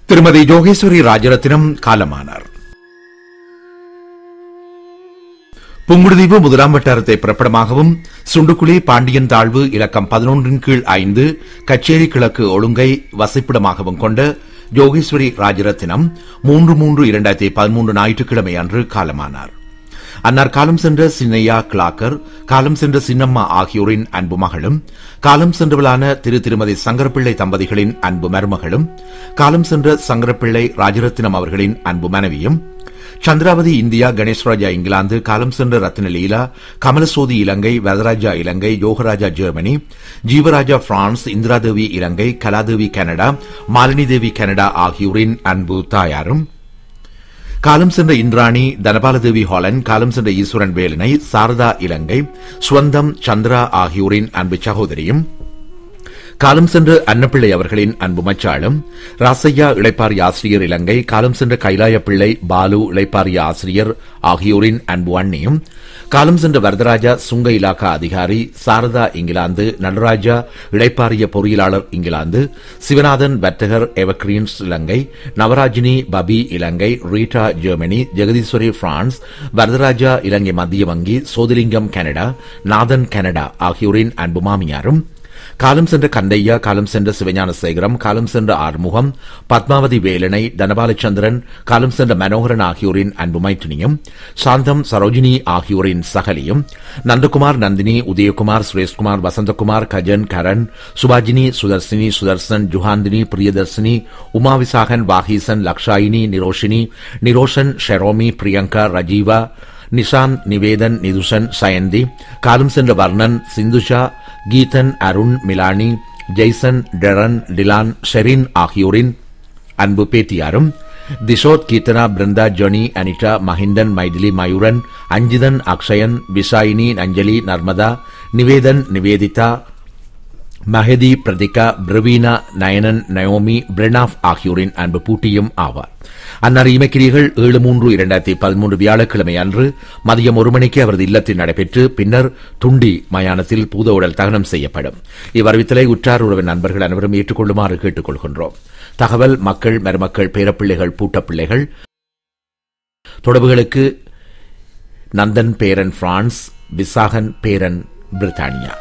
திருமதி ஜோகேஸ்வரி ராஜரத்தினம் காலமானார். புங்குடுதீவு முதலாம் வட்டாரத்தை பிறப்பிடமாகவும் சுண்டுக்குழி பாண்டியன் தாழ்வு இலக்கம் 11/5 கச்சேரி கிழக்கு ஒழுங்கை வசிப்பிடமாகவும் கொண்ட ஜோகேஸ்வரி ராஜரத்தினம் 3/3/2013 ஞாயிற்றுக்கிழமை அன்று காலமானார். அன்னார் காலம் சென்ற சின்னையா கிளாக்கர், காலம் சென்ற சின்னம்மா ஆகியோரின் அன்பு மகளும், காலம் சென்றவளான திருமதி சங்கரப்பிள்ளை தம்பதிகளின் அன்பு மருமகளும், காலம் சென்ற சங்கரப்பிள்ளை ராஜரத்தினம் அவர்களின் அன்பு மனைவியும், சந்திராவதி இந்தியா, கணேஷ்ராஜா இங்கிலாந்து, காலம் சென்ற ரத்னலீலா, கமலசோதி இலங்கை, வரதராஜா இலங்கை, யோகராஜா ஜெர்மனி, ஜீவராஜா பிரான்ஸ், இந்திராதேவி இலங்கை, கலாதேவி கனடா, மாலினிதேவி கனடா ஆகியோரின் அன்பு தாயாரும், காலம் சென்ற இந்திராணி, தனபாலதேவி ஹாலண்ட், காலம் சென்ற ஈஸ்வரன் வேலனை, சாரதா இலங்கை, சுவந்தம் சந்திரா ஆகியோரின் அன்பு சகோதரியும், காலம் சென்ற அன்னப்பிள்ளை அவர்களின் அன்பு மச்சாளும், ராசையா இளைப்பாரிய ஆசிரியர் இலங்கை, காலம் சென்ற கைலாய பிள்ளை, பாலு இளைப்பாரிய ஆசிரியர் ஆகியோரின் அன்பு அண்ணியும், காலம் சென்ற வரதராஜா சுங்க இலாக்கா அதிகாரி, சாரதா இங்கிலாந்து, நடராஜா இளைப்பாரிய பொறியியலாளர் இங்கிலாந்து, சிவநாதன் வர்த்தகர் எவர்கிரீன்ஸ் இலங்கை, நவராஜினி பபி Ilangai, Rita Germany, Jegatheeswari France, Varatharaja Ilangai மத்திய வங்கி, சோதிலிங்கம் கனடா, நாதன் கனடா ஆகியோரின் அன்பு மாமியாரும், காலம் சென்ற கந்தையா, காலம் சென்ற சிவஞான சேகரம், காலம் சென்ற ஆறுமுகம், பத்மாவதி வேலனை, தனபாலச்சந்திரன், காலம் சென்ற மனோகரன் ஆகியோரின் அன்பு மைத்தினியும், சாந்தம் சரோஜினி ஆகியோரின் சகலியும், நந்தகுமார், நந்தினி, உதயகுமார், சுரேஷ்குமார், வசந்தகுமார், கஜன், கரண், சுபாஜினி, சுதர்சினி, சுதர்சன், ஜுஹாந்தினி, பிரியதர்சினி, உமாவிசாகன், வாகீசன், லக்ஷாயினி, நிரோஷினி, நிரோஷன், ஷெரோமி, பிரியங்கா, ரஜீவா, நிஷாந்த், நிவேதன், நிதுஷன், சயந்தி, காலம் சென்ற வர்ணன், சிந்துஷா, கீதன், அருண், மிலானி, ஜெய்சன், டெரன், டிலான், ஷெரின் ஆகியோரின் அன்பு பேத்தியாரும், திஷோத், கீர்த்தனா, பிருந்தா, ஜொனி, அனிதா, மஹிந்தன், மைதிலி, மயூரன், அஞ்சிதன், அக்ஷயன், விஷாயினி, அஞ்சலி, நர்மதா, நிவேதன், நிவேதிதா, மஹதி, பிரதிகா, பிரவீனா, நயனன், நயோமி, பிரெனாஃப் ஆகியோரின் அன்பு பூட்டியும் ஆவார். அன்னார் இமைக்கிரிகள் 7/3/2013 வியாழக்கிழமை அன்று மதியம் 1 மணிக்கு அவரது இல்லத்தில் நடைபெற்று பின்னர் துண்டி மயானத்தில் பூத உடல் தகனம் செய்யப்படும். இவ்வறிவித்தலை உற்றார் உறவின் நண்பர்கள் அனைவரும் ஏற்றுக்கொள்ளுமாறு கேட்டுக் கொள்கின்றோம். தகவல் மக்கள், மருமக்கள், பேரப்பிள்ளைகள், பூட்டப்பிள்ளைகள் தொடர்புகளுக்கு நந்தன் பேரன் பிரான்ஸ், விசாகன் பேரன் பிரித்தானியா.